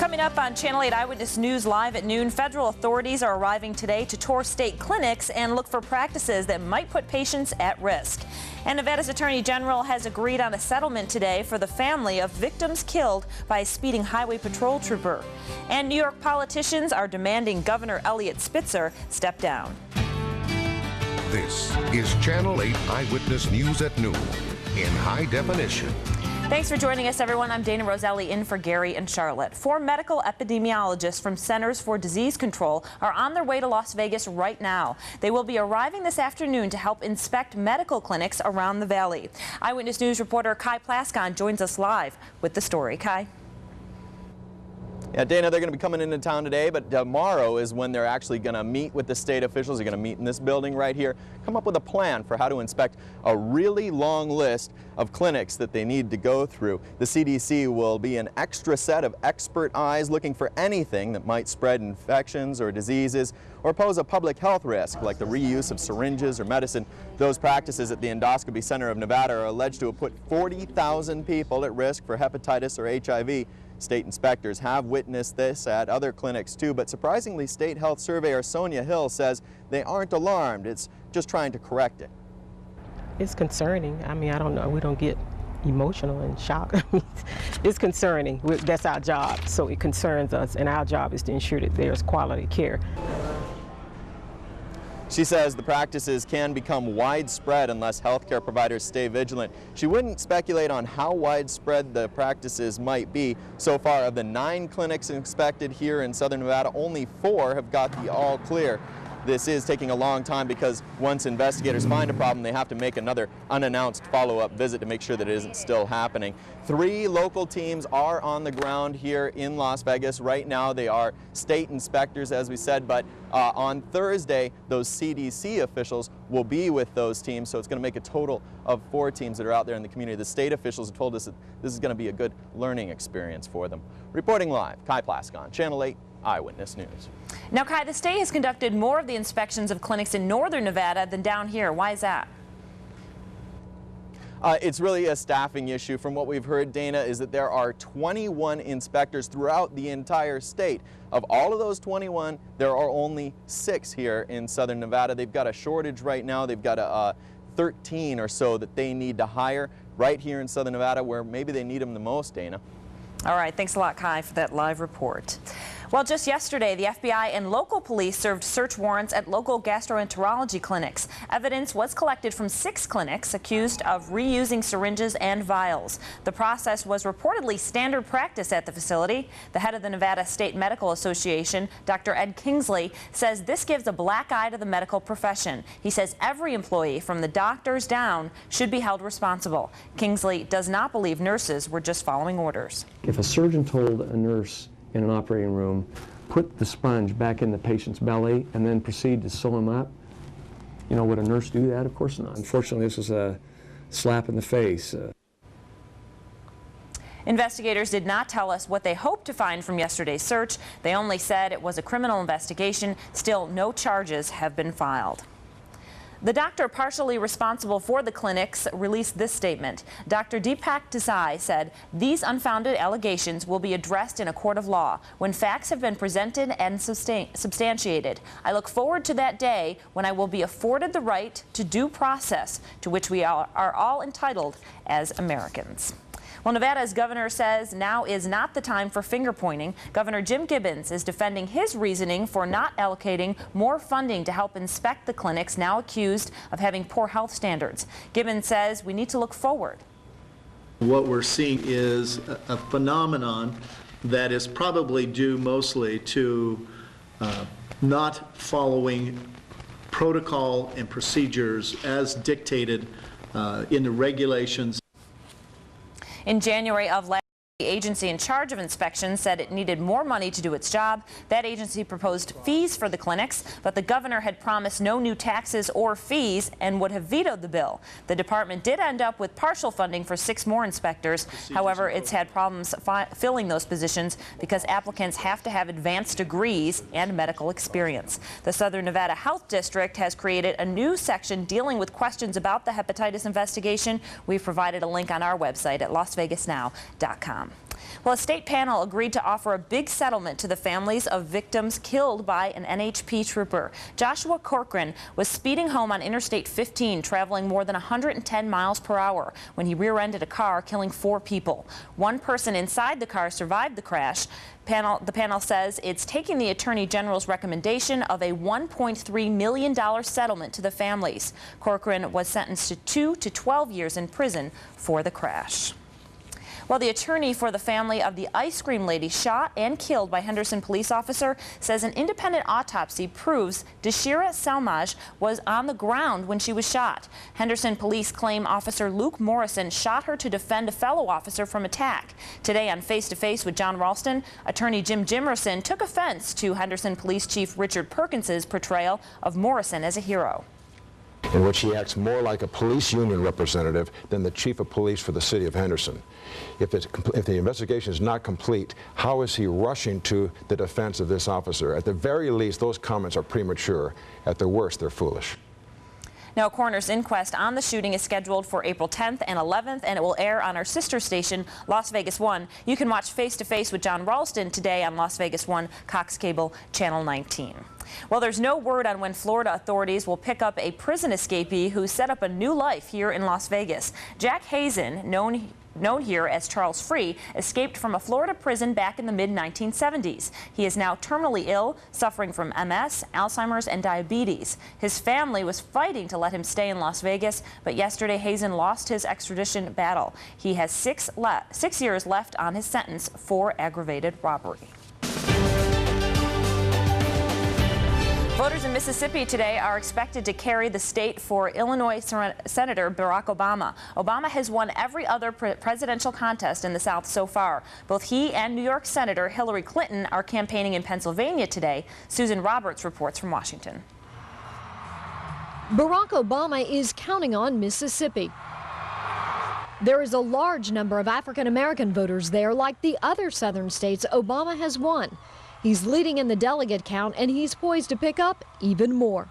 Coming up on Channel 8 Eyewitness News Live at noon, federal authorities are arriving today to tour state clinics and look for practices that might put patients at risk. And Nevada's Attorney General has agreed on a settlement today for the family of victims killed by a speeding highway patrol trooper. And New York politicians are demanding Governor Spitzer step down. This is Channel 8 Eyewitness News at noon in high definition. Thanks for joining us, everyone. I'm Dayna Roselli in for Gary and Charlotte. 4 medical epidemiologists from Centers for Disease Control are on their way to Las Vegas right now. They will be arriving this afternoon to help inspect medical clinics around the valley. Eyewitness News reporter Plaskon joins us live with the story. Kai? Yeah, Dayna, they're going to be coming into town today, but tomorrow is when they're actually going to meet with the state officials. They're going to meet in this building right here, come up with a plan for how to inspect a really long list of clinics that they need to go through. The CDC will be an extra set of expert eyes looking for anything that might spread infections or diseases or pose a public health risk, like the reuse of syringes or medicine. Those practices at the Endoscopy Center of Nevada are alleged to have put 40,000 people at risk for hepatitis or HIV. State inspectors have witnessed this at other clinics too, but surprisingly, State Health Surveyor Sonia Hill says they aren't alarmed. It's just trying to correct it. It's concerning. I mean, I don't know. We don't get emotional and shocked. It's concerning. That's our job, so it concerns us, and our job is to ensure that there's quality care. She says the practices can become widespread unless healthcare providers stay vigilant. She wouldn't speculate on how widespread the practices might be. So far, of the 9 clinics inspected here in southern Nevada, only 4 have got the all clear. This is taking a long time because once investigators find a problem, they have to make another unannounced follow-up visit to make sure that it isn't still happening. 3 local teams are on the ground here in Las Vegas right now. They are state inspectors, as we said, but on Thursday, those CDC officials will be with those teams, so it's going to make a total of 4 teams that are out there in the community. The state officials have told us that this is going to be a good learning experience for them. Reporting live, Plaskon, Channel 8 Eyewitness News. Now, Kai, the state has conducted more of the inspections of clinics in northern Nevada than down here. Why is that? It's really a staffing issue. From what we've heard, Dayna, is that there are 21 inspectors throughout the entire state. Of all of those 21, there are only 6 here in southern Nevada. They've got a shortage right now. They've got 13 or so that they need to hire right here in southern Nevada, where maybe they need them the most, Dayna. All right, thanks a lot, Kai, for that live report. Well, just yesterday, the FBI and local police served search warrants at local gastroenterology clinics. Evidence was collected from 6 clinics accused of reusing syringes and vials. The process was reportedly standard practice at the facility. The head of the Nevada State Medical Association, Dr. Ed Kingsley, says this gives a black eye to the medical profession. He says every employee, from the doctors down, should be held responsible. Kingsley does not believe nurses were just following orders. If a surgeon told a nurse in an operating room, put the sponge back in the patient's belly and then proceed to sew him up, you know, would a nurse do that? Of course not. Unfortunately, this was a slap in the face. Investigators did not tell us what they hoped to find from yesterday's search. They only said it was a criminal investigation. Still, no charges have been filed. The doctor partially responsible for the clinics released this statement. Dr. Deepak Desai said these unfounded allegations will be addressed in a court of law when facts have been presented and substantiated. I look forward to that day when I will be afforded the right to due process to which we are all entitled as Americans. Well, Nevada's governor says now is not the time for finger pointing. Governor Jim Gibbons is defending his reasoning for not allocating more funding to help inspect the clinics now accused of having poor health standards. Gibbons says we need to look forward. What we're seeing is a phenomenon that is probably due mostly to not following protocol and procedures as dictated in the regulations. In January of last year, the agency in charge of inspections said it needed more money to do its job. That agency proposed fees for the clinics, but the governor had promised no new taxes or fees and would have vetoed the bill. The department did end up with partial funding for 6 more inspectors. However, it's had problems filling those positions because applicants have to have advanced degrees and medical experience. The Southern Nevada Health District has created a new section dealing with questions about the hepatitis investigation. We've provided a link on our website at lasvegasnow.com. Well, a state panel agreed to offer a big settlement to the families of victims killed by an NHP trooper. Joshua Corcoran was speeding home on Interstate 15, traveling more than 110 miles per hour when he rear-ended a car, killing 4 people. One person inside the car survived the crash. The panel says it's taking the Attorney General's recommendation of a $1.3 million settlement to the families. Corcoran was sentenced to 2 to 12 years in prison for the crash. Well, the attorney for the family of the ice cream lady shot and killed by Henderson police officer says an independent autopsy proves Deshira Selmaj was on the ground when she was shot. Henderson police claim Officer Luke Morrison shot her to defend a fellow officer from attack. Today on Face to Face with John Ralston, attorney Jim Jimerson took offense to Henderson Police Chief Richard Perkins's portrayal of Morrison as a hero, in which he acts more like a police union representative than the chief of police for the city of Henderson. If the investigation is not complete, how is he rushing to the defense of this officer? At the very least, those comments are premature. At the worst, they're foolish. Now, a coroner's inquest on the shooting is scheduled for April 10th and 11th, and it will air on our sister station, Las Vegas 1. You can watch Face to Face with John Ralston today on Las Vegas 1, Cox Cable, Channel 19. Well, there's no word on when Florida authorities will pick up a prison escapee who set up a new life here in Las Vegas. Jack Hazen, known here as Charles Free, escaped from a Florida prison back in the mid-1970s. He is now terminally ill, suffering from MS, Alzheimer's, and diabetes. His family was fighting to let him stay in Las Vegas, but yesterday Hazen lost his extradition battle. He has 6 years left on his sentence for aggravated robbery. Voters in Mississippi today are expected to carry the state for Illinois Senator Barack Obama. Obama has won every other presidential contest in the South so far. Both he and New York Senator Hillary Clinton are campaigning in Pennsylvania today. Susan Roberts reports from Washington. Barack Obama is counting on Mississippi. There is a large number of African-American voters there, like the other southern states Obama has won. He's leading in the delegate count, and he's poised to pick up even more.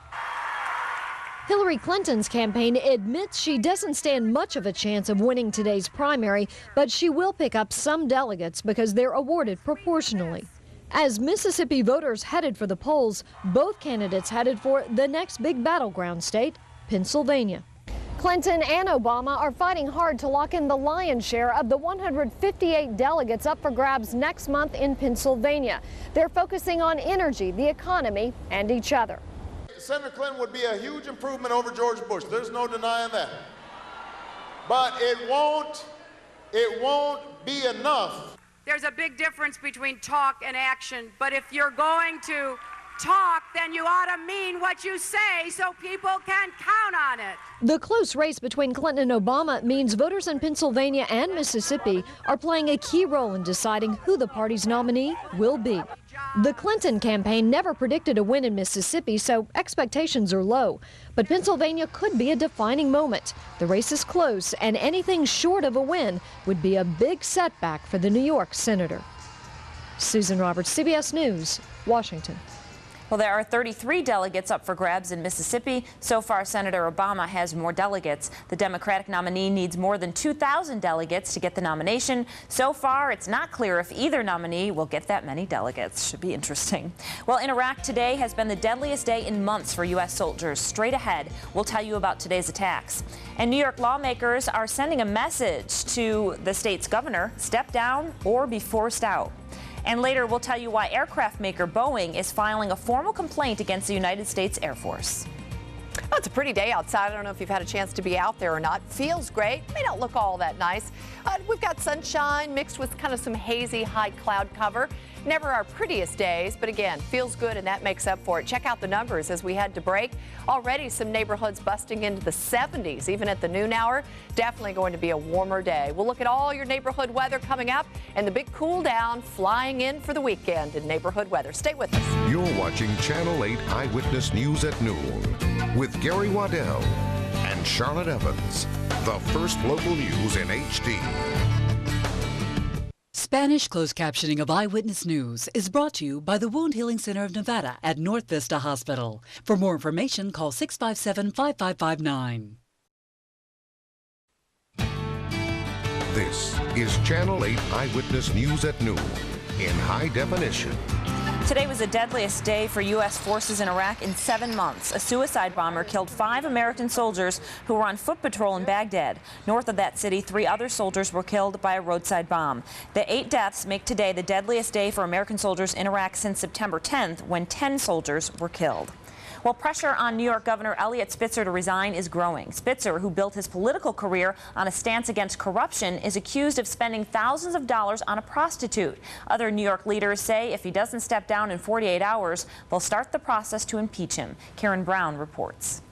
Hillary Clinton's campaign admits she doesn't stand much of a chance of winning today's primary, but she will pick up some delegates because they're awarded proportionally. As Mississippi voters headed for the polls, both candidates headed for the next big battleground state, Pennsylvania. Clinton and Obama are fighting hard to lock in the lion's share of the 158 delegates up for grabs next month in Pennsylvania. They're focusing on energy, the economy, and each other. Senator Clinton would be a huge improvement over George Bush. There's no denying that. But it won't be enough. There's a big difference between talk and action, but if you're going to talk, then you ought to mean what you say so people can count on it. The close race between Clinton and Obama means voters in Pennsylvania and Mississippi are playing a key role in deciding who the party's nominee will be. The Clinton campaign never predicted a win in Mississippi, so expectations are low. But Pennsylvania could be a defining moment. The race is close, and anything short of a win would be a big setback for the New York senator. Susan Roberts, CBS News, Washington. Well, there are 33 delegates up for grabs in Mississippi. So far, Senator Obama has more delegates. The Democratic nominee needs more than 2,000 delegates to get the nomination. So far, it's not clear if either nominee will get that many delegates. Should be interesting. Well, in Iraq, today has been the deadliest day in months for U.S. soldiers. Straight ahead, we'll tell you about today's attacks. And New York lawmakers are sending a message to the state's governor: step down or be forced out. And later, we'll tell you why aircraft maker Boeing is filing a formal complaint against the United States Air Force. Oh, it's a pretty day outside. I don't know if you've had a chance to be out there or not. Feels great. May not look all that nice. We've got sunshine mixed with kind of some hazy high cloud cover. Never our prettiest days, but again, feels good, and that makes up for it. Check out the numbers as we head to break. Already some neighborhoods busting into the 70s, even at the noon hour. Definitely going to be a warmer day. We'll look at all your neighborhood weather coming up and the big cool down flying in for the weekend in neighborhood weather. Stay with us. You're watching Channel 8 Eyewitness News at noon with Gary Waddell and Charlotte Evans. The first local news in HD. Spanish closed captioning of Eyewitness News is brought to you by the Wound Healing Center of Nevada at North Vista Hospital. For more information, call 657-5559. This is Channel 8 Eyewitness News at noon in high definition. Today was the deadliest day for U.S. forces in Iraq in 7 months. A suicide bomber killed 5 American soldiers who were on foot patrol in Baghdad. North of that city, 3 other soldiers were killed by a roadside bomb. The 8 deaths make today the deadliest day for American soldiers in Iraq since September 10th, when 10 soldiers were killed. Well, pressure on New York Governor Eliot Spitzer to resign is growing. Spitzer, who built his political career on a stance against corruption, is accused of spending thousands of dollars on a prostitute. Other New York leaders say if he doesn't step down in 48 hours, they'll start the process to impeach him. Karen Brown reports.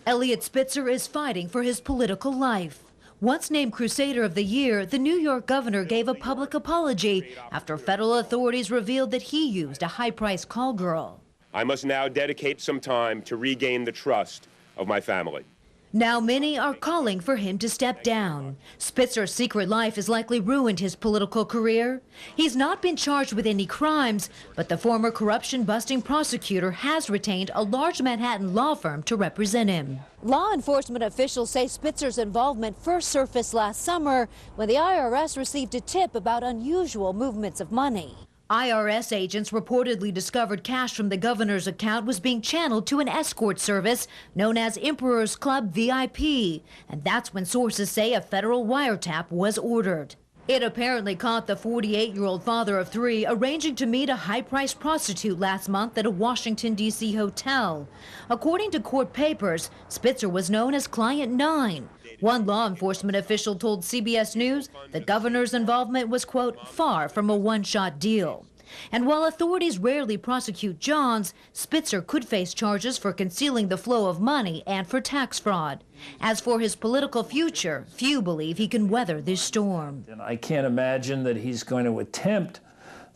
Eliot Spitzer is fighting for his political life. Once named Crusader of the Year, the New York governor gave a public apology after federal authorities revealed that he used a high-priced call girl. I must now dedicate some time to regain the trust of my family. Now many are calling for him to step down. Spitzer's secret life has likely ruined his political career. He's not been charged with any crimes, but the former corruption-busting prosecutor has retained a large Manhattan law firm to represent him. Law enforcement officials say Spitzer's involvement first surfaced last summer when the IRS received a tip about unusual movements of money. IRS agents reportedly discovered cash from the governor's account was being channeled to an escort service known as Emperor's Club VIP, and that's when sources say a federal wiretap was ordered. It apparently caught the 48-year-old father of 3 arranging to meet a high-priced prostitute last month at a Washington, D.C. hotel. According to court papers, Spitzer was known as Client 9. One law enforcement official told CBS News the governor's involvement was, quote, far from a one-shot deal. And while authorities rarely prosecute Johns, Spitzer could face charges for concealing the flow of money and for tax fraud. As for his political future, few believe he can weather this storm. And I can't imagine that he's going to attempt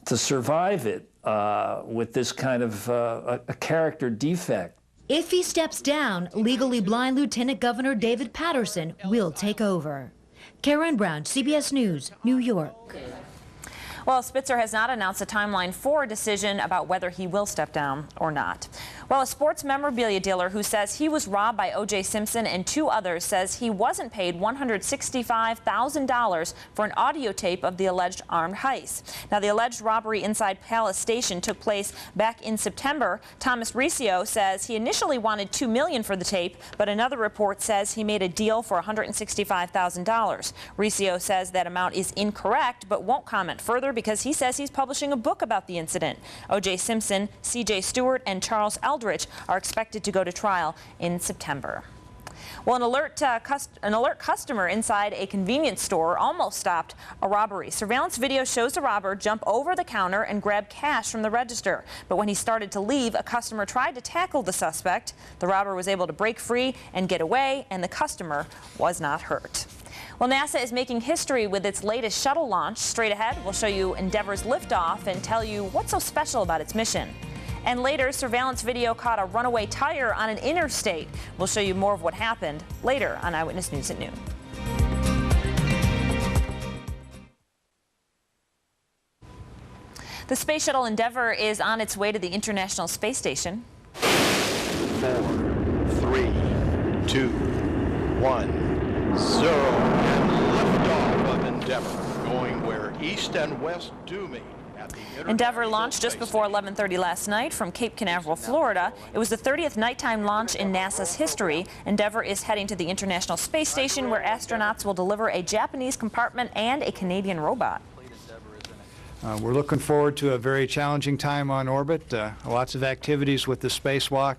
to survive it with this kind of a character defect. If he steps down, legally blind Lieutenant Governor David Patterson will take over. Karen Brown, CBS News, New York. Well, Spitzer has not announced a timeline for a decision about whether he will step down or not. Well, a sports memorabilia dealer who says he was robbed by O.J. Simpson and 2 others says he wasn't paid $165,000 for an audio tape of the alleged armed heist. Now, the alleged robbery inside Palace Station took place back in September. Thomas Riccio says he initially wanted $2 million for the tape, but another report says he made a deal for $165,000. Riccio says that amount is incorrect, but won't comment further because he says he's publishing a book about the incident. O.J. Simpson, C.J. Stewart, and Charles Eldridge are expected to go to trial in September. Well, an alert customer inside a convenience store almost stopped a robbery. Surveillance video shows the robber jump over the counter and grab cash from the register. But when he started to leave, a customer tried to tackle the suspect. The robber was able to break free and get away, and the customer was not hurt. Well, NASA is making history with its latest shuttle launch. Straight ahead, we'll show you Endeavour's liftoff and tell you what's so special about its mission. And later, surveillance video caught a runaway tire on an interstate. We'll show you more of what happened later on Eyewitness News at noon. The space shuttle Endeavour is on its way to the International Space Station. 4, 3, 2, 1. 0, and liftoff of Endeavour, going where east and west do meet. Endeavour launched just before 11:30 last night from Cape Canaveral, Florida. It was the 30th nighttime launch in NASA's history. Endeavour is heading to the International Space Station, where astronauts will deliver a Japanese compartment and a Canadian robot. We're looking forward to a very challenging time on orbit, lots of activities with the spacewalk,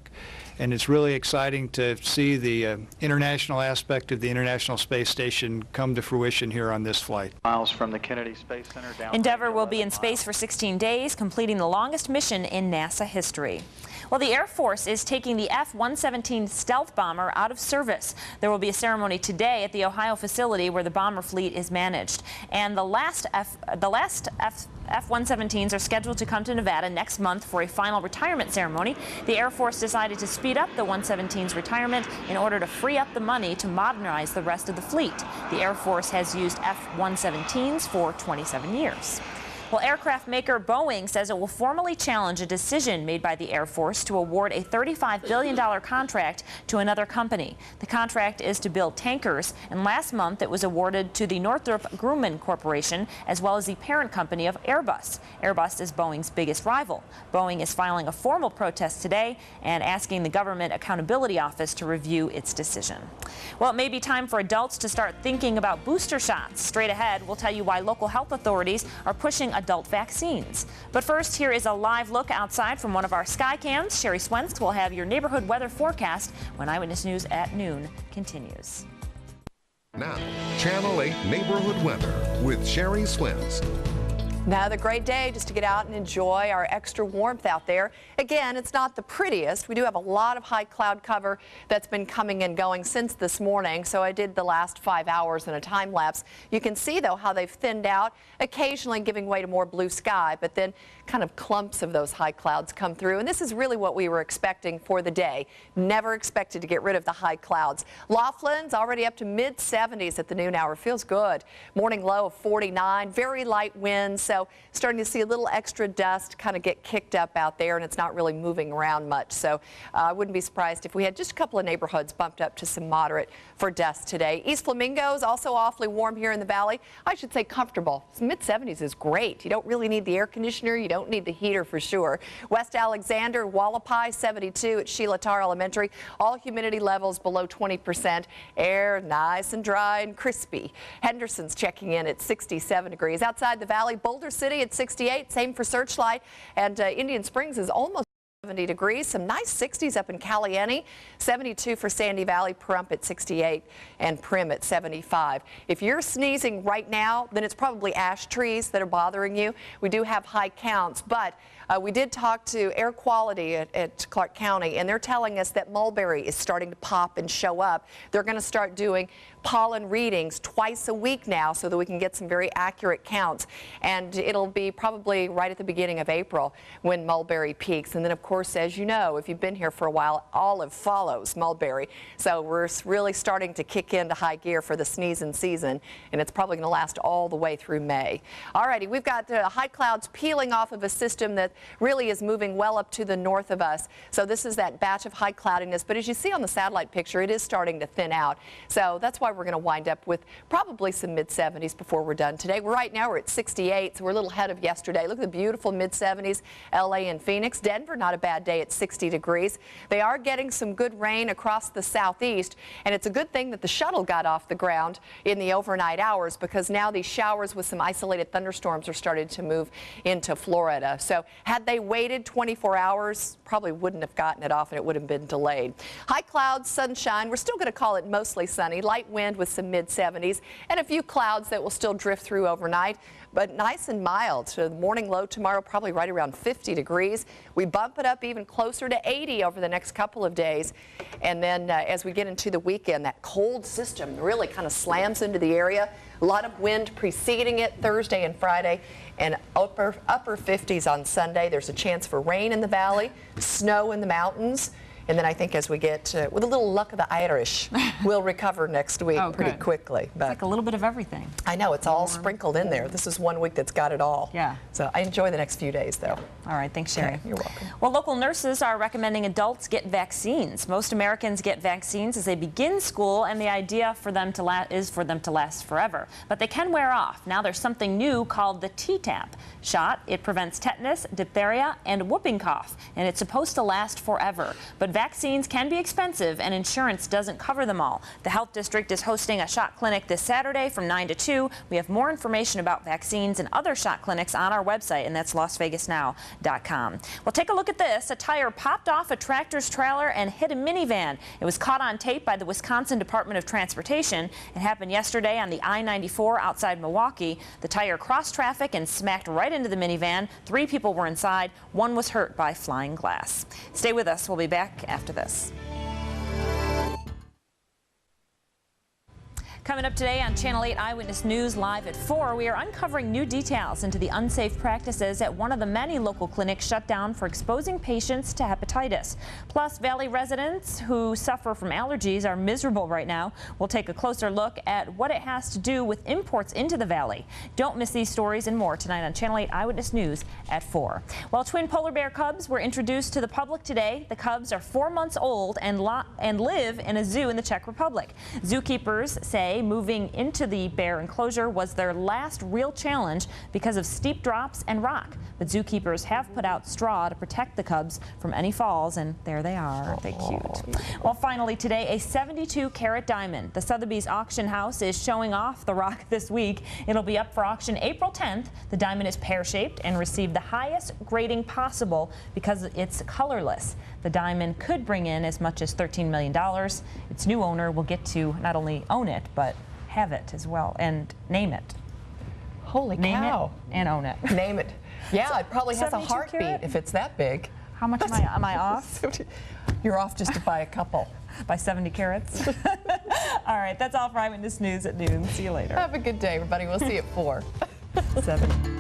and it's really exciting to see the international aspect of the International Space Station come to fruition here on this flight. Miles from the Kennedy Space Center down. Endeavour will be in space for 16 days, completing the longest mission in NASA history. Well, the Air Force is taking the F-117 stealth bomber out of service. There will be a ceremony today at the Ohio facility where the bomber fleet is managed. And the last F-117s are scheduled to come to Nevada next month for a final retirement ceremony. The Air Force decided to speed up the 117's retirement in order to free up the money to modernize the rest of the fleet. The Air Force has used F-117s for 27 years. Well, aircraft maker Boeing says it will formally challenge a decision made by the Air Force to award a $35 billion contract to another company. The contract is to build tankers, and last month it was awarded to the Northrop Grumman Corporation, as well as the parent company of Airbus. Airbus is Boeing's biggest rival. Boeing is filing a formal protest today and asking the Government Accountability Office to review its decision. Well, it may be time for adults to start thinking about booster shots. Straight ahead, we'll tell you why local health authorities are pushing adult vaccines. But first, here is a live look outside from one of our sky cams. Sherry Swensk will have your neighborhood weather forecast when Eyewitness News at noon continues. Now, Channel 8 Neighborhood Weather with Sherry Swensk. Another great day just to get out and enjoy our extra warmth out there. Again, it's not the prettiest. We do have a lot of high cloud cover that's been coming and going since this morning. So I did the last 5 hours in a time lapse. You can see, though, how they've thinned out, occasionally giving way to more blue sky, but then kind of clumps of those high clouds come through. And this is really what we were expecting for the day. Never expected to get rid of the high clouds. Laughlin's already up to mid-70s at the noon hour. Feels good. Morning low of 49. Very light winds. So starting to see a little extra dust kind of get kicked up out there, and it's not really moving around much. So I wouldn't be surprised if we had just a couple of neighborhoods bumped up to some moderate for dust today. East Flamingo is also awfully warm here in the valley. I should say comfortable. Mid-70s is great. You don't really need the air conditioner. You don't need the heater for sure. West Alexander, Wallapai, 72 at Sheila Tarr Elementary. All humidity levels below 20%. Air nice and dry and crispy. Henderson's checking in at 67 degrees. Outside the valley, Boulder City at 68. Same for Searchlight. And Indian Springs is almost 70 degrees. Some nice 60s up in Caliente. 72 for Sandy Valley, Pahrump at 68, and Prim at 75. If you're sneezing right now, then it's probably ash trees that are bothering you. We do have high counts, but we did talk to air quality at Clark County, and they're telling us that mulberry is starting to pop and show up. They're going to start doing pollen readings twice a week now so that we can get some very accurate counts. And it'll be probably right at the beginning of April when mulberry peaks. And then, of course, as you know, if you've been here for a while, olive follows mulberry. So we're really starting to kick into high gear for the sneezing season, and it's probably going to last all the way through May. All righty, we've got high clouds peeling off of a system that really is moving well up to the north of us. So this is that batch of high cloudiness. But as you see on the satellite picture, it is starting to thin out. So that's why we're going to wind up with probably some mid-70s before we're done today. Right now we're at 68, so we're a little ahead of yesterday. Look at the beautiful mid-70s, LA and Phoenix. Denver, not a bad day at 60 degrees. They are getting some good rain across the southeast, and it's a good thing that the shuttle got off the ground in the overnight hours, because now these showers with some isolated thunderstorms are starting to move into Florida. So had they waited 24 hours, probably wouldn't have gotten it off, and it would have been delayed. High clouds, sunshine. We're still going to call it mostly sunny. Light wind with some mid-70s and a few clouds that will still drift through overnight, but nice and mild. So the morning low tomorrow probably right around 50 degrees. We bump it up even closer to 80 over the next couple of days. And then as we get into the weekend, that cold system really kind of slams into the area. A lot of wind preceding it Thursday and Friday, and upper 50s on Sunday. There's a chance for rain in the valley, snow in the mountains. And then I think as we get, with a little luck of the Irish, we'll recover next week pretty quickly. But it's like a little bit of everything. I know, it's all sprinkled in there. This is 1 week that's got it all. Yeah. So I enjoy the next few days, though. All right, thanks, Sherry. Okay, you're welcome. Well, local nurses are recommending adults get vaccines. Most Americans get vaccines as they begin school, and the idea for them to is for them to last forever. But they can wear off. Now there's something new called the T-TAP shot. It prevents tetanus, diphtheria, and whooping cough, and it's supposed to last forever. But vaccines can be expensive, and insurance doesn't cover them all. The Health District is hosting a shot clinic this Saturday from 9 to 2. We have more information about vaccines and other shot clinics on our website, and that's LasVegasNow.com. Well, take a look at this. A tire popped off a tractor's trailer and hit a minivan. It was caught on tape by the Wisconsin Department of Transportation. It happened yesterday on the I-94 outside Milwaukee. The tire crossed traffic and smacked right into the minivan. 3 people were inside. 1 was hurt by flying glass. Stay with us. We'll be back after this. Coming up today on Channel 8 Eyewitness News live at 4, we are uncovering new details into the unsafe practices at one of the many local clinics shut down for exposing patients to hepatitis. Plus, Valley residents who suffer from allergies are miserable right now. We'll take a closer look at what it has to do with imports into the Valley. Don't miss these stories and more tonight on Channel 8 Eyewitness News at 4. While twin polar bear cubs were introduced to the public today, the cubs are 4 months old and live in a zoo in the Czech Republic. Zookeepers say moving into the bear enclosure was their last real challenge because of steep drops and rock. But zookeepers have put out straw to protect the cubs from any falls, and there they are. Aren't they cute? Well, finally today, a 72-carat diamond. The Sotheby's auction house is showing off the rock this week. It'll be up for auction April 10th. The diamond is pear-shaped and received the highest grading possible because it's colorless. The diamond could bring in as much as $13 million. Its new owner will get to not only own it, but have it as well and name it. Holy name cow. It and own it. Name it. Yeah, So, it probably has a 72 heartbeat carat? if it's that big. How much am I off? You're off just to buy a couple. By 70 carats. All right, that's all for Eyewitness News at noon. See you later. Have a good day, everybody. We'll see you at 4. 7.